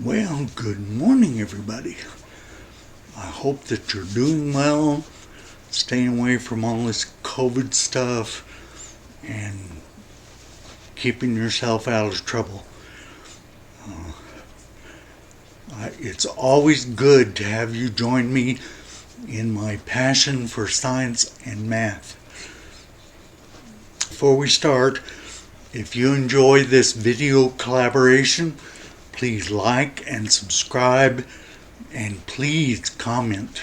Well, good morning, everybody. I hope that you're doing well, staying away from all this COVID stuff, and keeping yourself out of trouble. It's always good to have you join me in my passion for science and math. Before we start, if you enjoy this video collaboration, please like and subscribe, and please comment.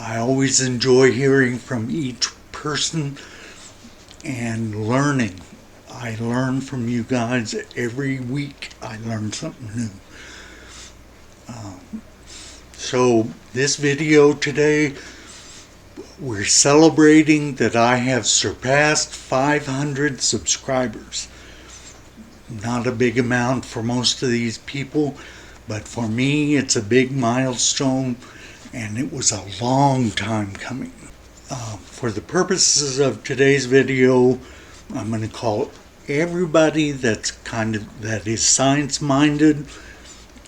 I always enjoy hearing from each person and learning. I learn from you guys every week. I learn something new. So this video today, we're celebrating that I have surpassed 500 subscribers. Not a big amount for most of these people, but for me it's a big milestone, and it was a long time coming. For the purposes of today's video, I'm going to call everybody that is science-minded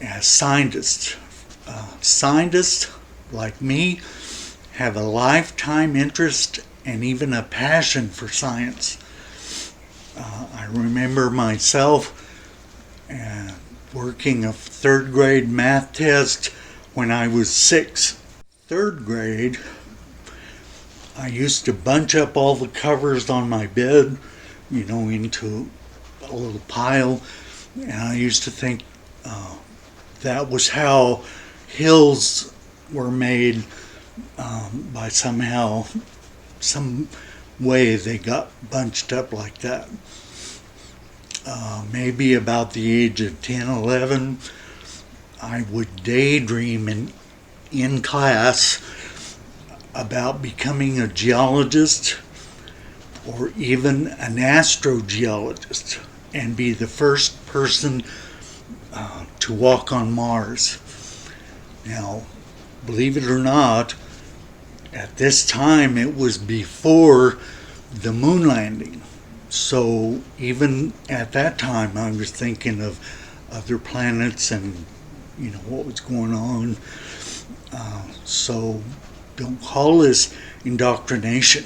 as scientists. Scientists like me have a lifetime interest and even a passion for science. I remember myself working a third grade math test when I was 6. Third grade, I used to bunch up all the covers on my bed, into a little pile, and I used to think that was how hills were made, by some way they got bunched up like that. Maybe about the age of 10, 11, I would daydream in class about becoming a geologist or even an astrogeologist and be the first person to walk on Mars. Now, believe it or not, at this time it was before the moon landing. So even at that time I was thinking of other planets and what was going on. So don't call this indoctrination.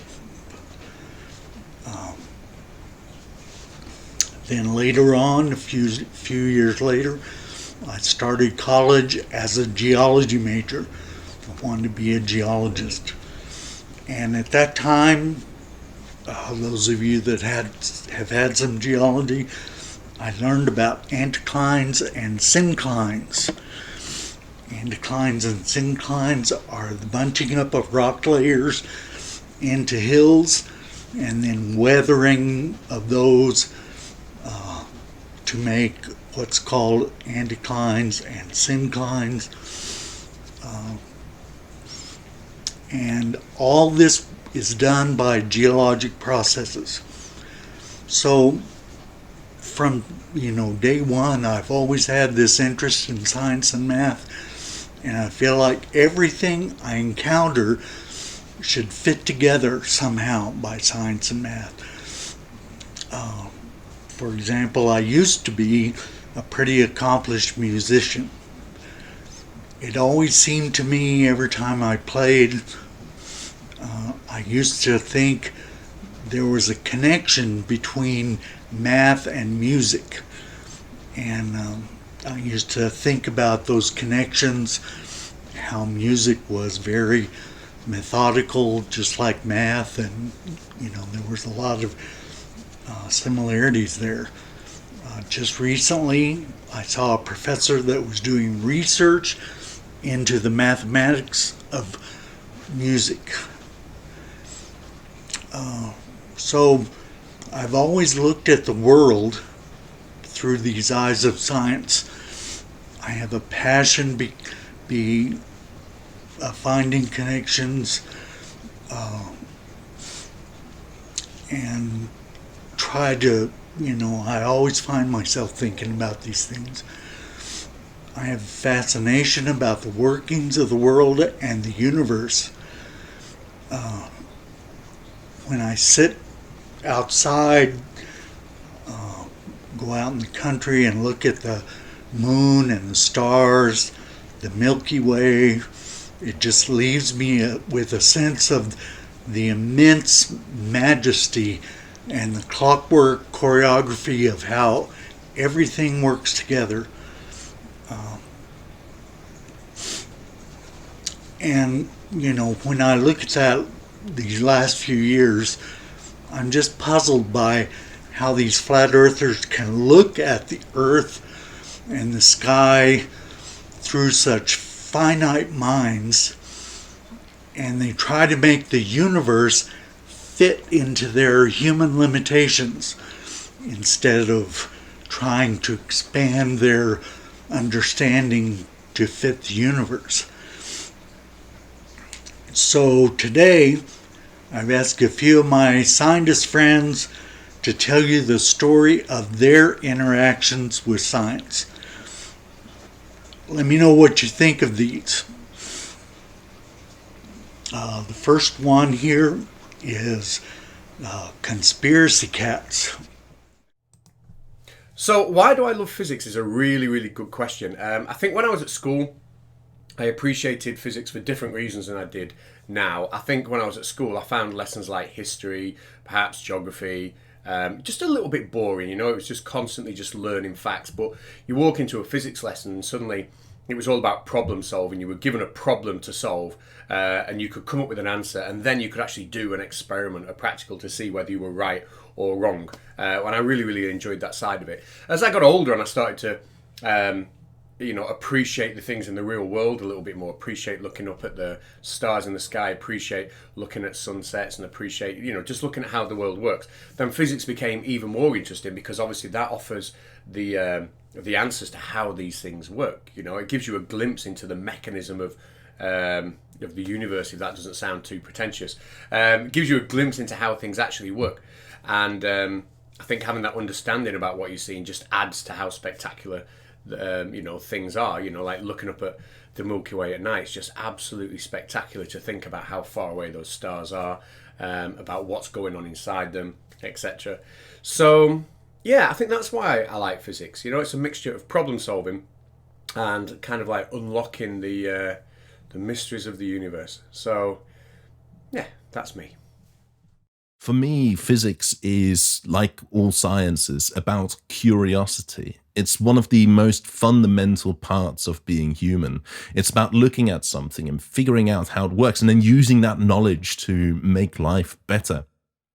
Then later on, a few years later, I started college as a geology major. I wanted to be a geologist. And at that time, those of you that have had some geology, I learned about anticlines and synclines. Anticlines and synclines are the bunching up of rock layers into hills and then weathering of those to make what's called anticlines and synclines. And all this is done by geologic processes. So from day one, I've always had this interest in science and math, and I feel like everything I encounter should fit together somehow by science and math. For example, I used to be a pretty accomplished musician. It always seemed to me every time I played, I used to think there was a connection between math and music. And I used to think about those connections, how music was very methodical, just like math, and there was a lot of similarities there. Just recently, I saw a professor that was doing research into the mathematics of music. So I've always looked at the world through these eyes of science. I have a passion finding connections and try to, I always find myself thinking about these things. I have a fascination about the workings of the world and the universe. When I sit outside go out in the country and look at the moon and the stars, the Milky Way. It just leaves me with a sense of the immense majesty and the clockwork choreography of how everything works together. And, when I look at that these last few years, I'm just puzzled by how these flat earthers can look at the earth and the sky through such finite minds, and they try to make the universe fit into their human limitations instead of trying to expand their understanding to fit the universe. So today, I've asked a few of my scientist friends to tell you the story of their interactions with science. Let me know what you think of these. The first one here is Conspiracy Catz. So why do I love physics is a really, really good question. I think when I was at school, I appreciated physics for different reasons than I did now. I think when I was at school, I found lessons like history, perhaps geography, just a little bit boring. It was just constantly just learning facts. But you walk into a physics lesson and suddenly it was all about problem solving. You were given a problem to solve and you could come up with an answer, and then you could actually do an experiment, a practical, to see whether you were right or wrong. And I really, really enjoyed that side of it. As I got older and I started to appreciate the things in the real world a little bit more, appreciate looking up at the stars in the sky, appreciate looking at sunsets, and appreciate, just looking at how the world works, then physics became even more interesting, because obviously that offers the answers to how these things work. It gives you a glimpse into the mechanism of the universe, if that doesn't sound too pretentious. It gives you a glimpse into how things actually work. And I think having that understanding about what you're seeing just adds to how spectacular things are. Like looking up at the Milky Way at night, it's just absolutely spectacular to think about how far away those stars are, about what's going on inside them, etc. So yeah, I think that's why I like physics. It's a mixture of problem solving and kind of like unlocking the mysteries of the universe. So yeah, that's me. For me, physics is, like all sciences, about curiosity. It's one of the most fundamental parts of being human. It's about looking at something and figuring out how it works, and then using that knowledge to make life better.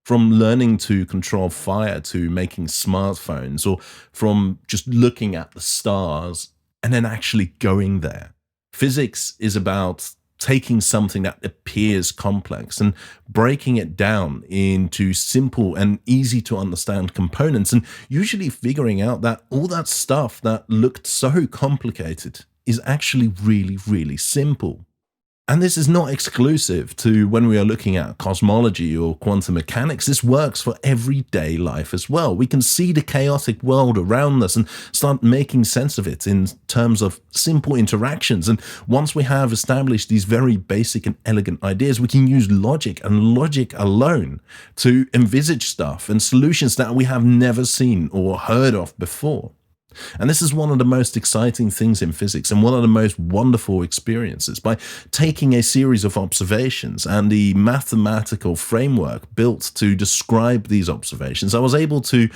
From learning to control fire to making smartphones, or from just looking at the stars and then actually going there. Physics is about taking something that appears complex and breaking it down into simple and easy to understand components, and usually figuring out that all that stuff that looked so complicated is actually really, really simple. And this is not exclusive to when we are looking at cosmology or quantum mechanics. This works for everyday life as well. We can see the chaotic world around us and start making sense of it in terms of simple interactions. And once we have established these very basic and elegant ideas, we can use logic and logic alone to envisage stuff and solutions that we have never seen or heard of before. And this is one of the most exciting things in physics and one of the most wonderful experiences. By taking a series of observations and the mathematical framework built to describe these observations, I was able to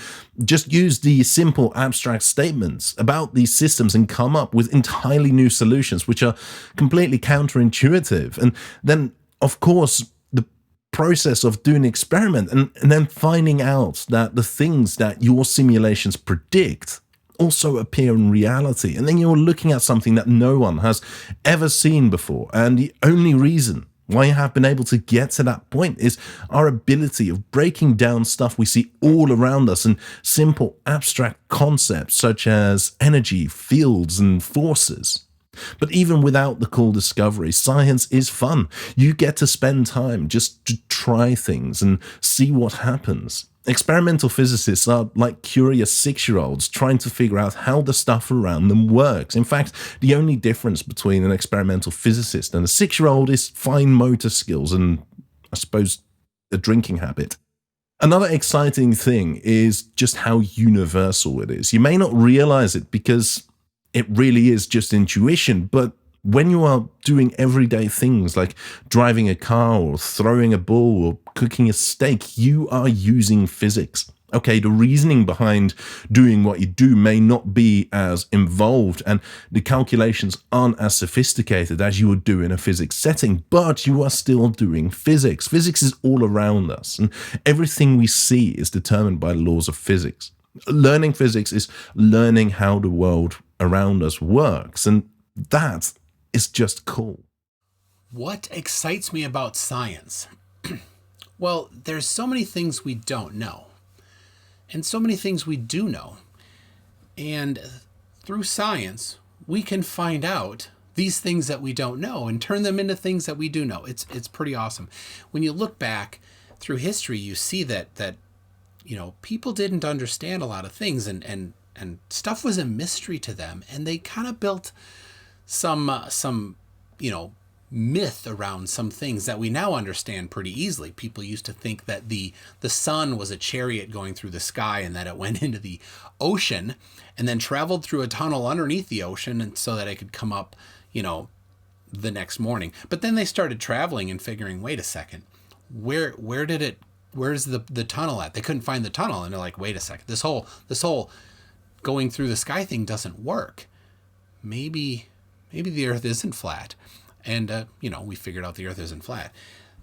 just use the simple abstract statements about these systems and come up with entirely new solutions, which are completely counterintuitive. And then, of course, the process of doing an experiment and then finding out that the things that your simulations predict also appear in reality. And then you're looking at something that no one has ever seen before. And the only reason why you have been able to get to that point is our ability of breaking down stuff we see all around us in simple abstract concepts such as energy, fields, and forces. But even without the cool discovery, science is fun. You get to spend time just to try things and see what happens. Experimental physicists are like curious 6-year-olds trying to figure out how the stuff around them works. In fact, the only difference between an experimental physicist and a 6-year-old is fine motor skills and, I suppose, a drinking habit. Another exciting thing is just how universal it is. You may not realize it because it really is just intuition, but when you are doing everyday things like driving a car or throwing a ball or cooking a steak, you are using physics. Okay, the reasoning behind doing what you do may not be as involved and the calculations aren't as sophisticated as you would do in a physics setting, but you are still doing physics. Physics is all around us, and everything we see is determined by the laws of physics. Learning physics is learning how the world around us works, and that is just cool. What excites me about science? Well, there's so many things we don't know, and so many things we do know. And through science, we can find out these things that we don't know and turn them into things that we do know. It's pretty awesome. When you look back through history, you see that people didn't understand a lot of things, and stuff was a mystery to them, and they kind of built some myth around some things that we now understand pretty easily. People used to think that the sun was a chariot going through the sky, and that it went into the ocean and then traveled through a tunnel underneath the ocean, and so that it could come up, the next morning. But then they started traveling and figuring, wait a second, where's the tunnel at? They couldn't find the tunnel, and they're like, wait a second, this whole going through the sky thing doesn't work. Maybe the earth isn't flat. And, we figured out the earth isn't flat.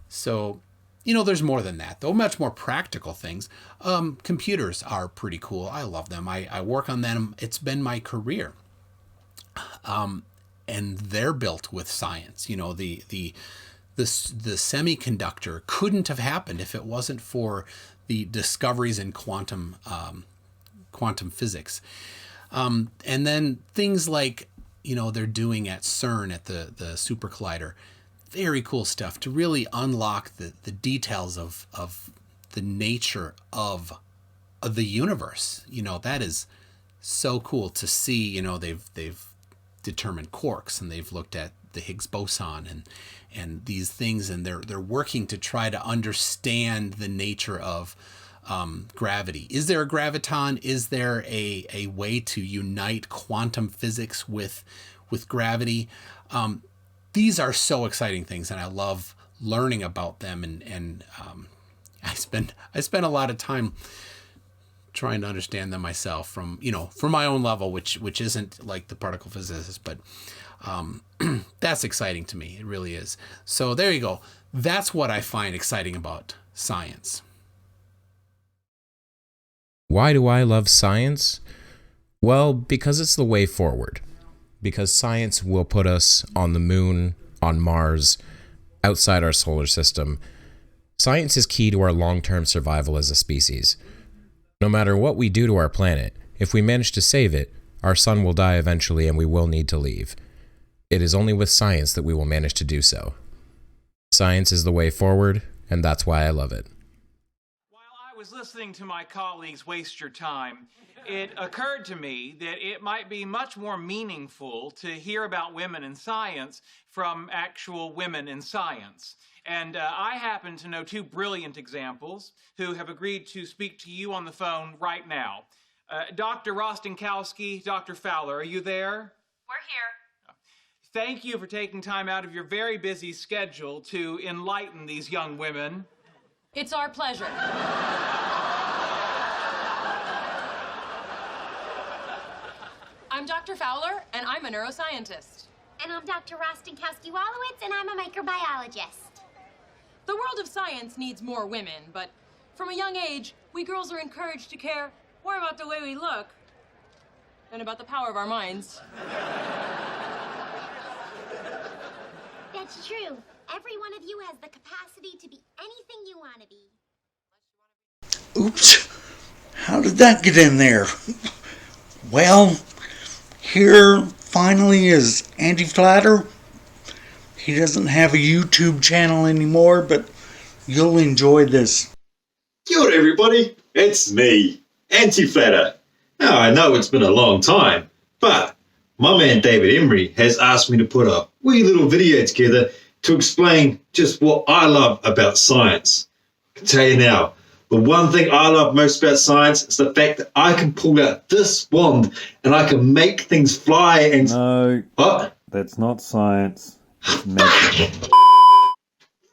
So, there's more than that, though. Much more practical things. Computers are pretty cool. I love them. I work on them. It's been my career. And they're built with science. The semiconductor couldn't have happened if it wasn't for the discoveries in quantum physics. And then things like, they're doing at CERN, at the super collider. Very cool stuff to really unlock the details of the nature of the universe. That is so cool to see. They've determined quarks, and they've looked at the Higgs boson and these things, and they're working to try to understand the nature of gravity. Is there a graviton? Is there a way to unite quantum physics with gravity? These are so exciting things, and I love learning about them. And I spend a lot of time trying to understand them myself from my own level, which isn't like the particle physicist, but that's exciting to me. It really is. So there you go. That's what I find exciting about science. Why do I love science? Well, because it's the way forward. Because science will put us on the moon, on Mars, outside our solar system. Science is key to our long-term survival as a species. No matter what we do to our planet, if we manage to save it, our sun will die eventually and we will need to leave. It is only with science that we will manage to do so. Science is the way forward, and that's why I love it. I was listening to my colleagues waste your time, it occurred to me that it might be much more meaningful to hear about women in science from actual women in science. And I happen to know two brilliant examples who have agreed to speak to you on the phone right now. Dr. Rostenkowski, Dr. Fowler, are you there? We're here. Thank you for taking time out of your very busy schedule to enlighten these young women. It's our pleasure. I'm Dr. Fowler, and I'm a neuroscientist. And I'm Dr. Rostenkowski-Wallowitz, and I'm a microbiologist. The world of science needs more women, but from a young age, we girls are encouraged to care more about the way we look than about the power of our minds. That's true. Every one of you has the capacity to be anything you want to be. Oops. How did that get in there? Well, here finally is AntiFlatter. He doesn't have a YouTube channel anymore, but you'll enjoy this. Kia ora everybody, it's me, AntiFlatter. Now I know it's been a long time, but my man David Emery has asked me to put a wee little video together to explain just what I love about science. I can tell you now, The one thing I love most about science is the fact that I can pull out this wand and I can make things fly and... No, What? that's not science. It's magic.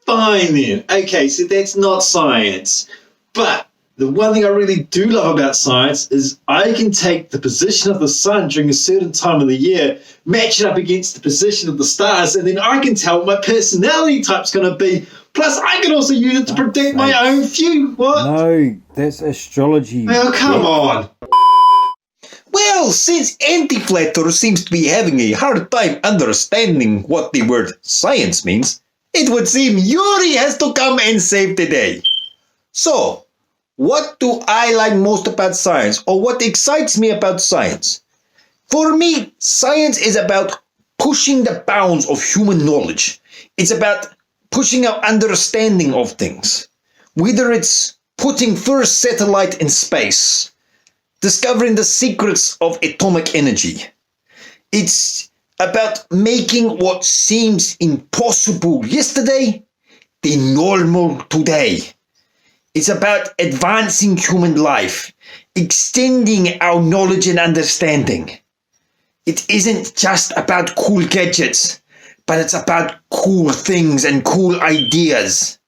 Fine then. Okay, so that's not science. But the one thing I really do love about science is I can take the position of the sun during a certain time of the year, match it up against the position of the stars, and then I can tell what my personality type's going to be. Plus, I can also use it to predict my own future. What? No, that's astrology. Oh, come on. Well, since AntiFlatter seems to be having a hard time understanding what the word science means, it would seem Yuri has to come and save the day. So, what do I like most about science, or what excites me about science? For me, science is about pushing the bounds of human knowledge. It's about pushing our understanding of things. Whether it's putting first satellite in space, discovering the secrets of atomic energy. It's about making what seems impossible yesterday the normal today. It's about advancing human life, extending our knowledge and understanding. It isn't just about cool gadgets, but it's about cool things and cool ideas.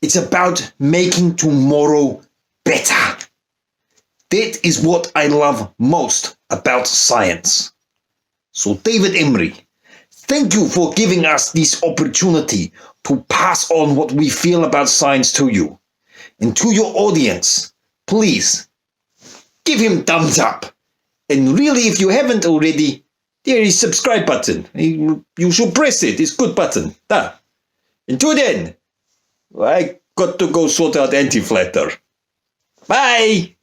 It's about making tomorrow better. That is what I love most about science. So, David Emery, thank you for giving us this opportunity to pass on what we feel about science to you. And to your audience, please give him thumbs up. And really, if you haven't already, there is a subscribe button. You should press it. It's a good button. Until then, I got to go sort out AntiFlatter. Bye!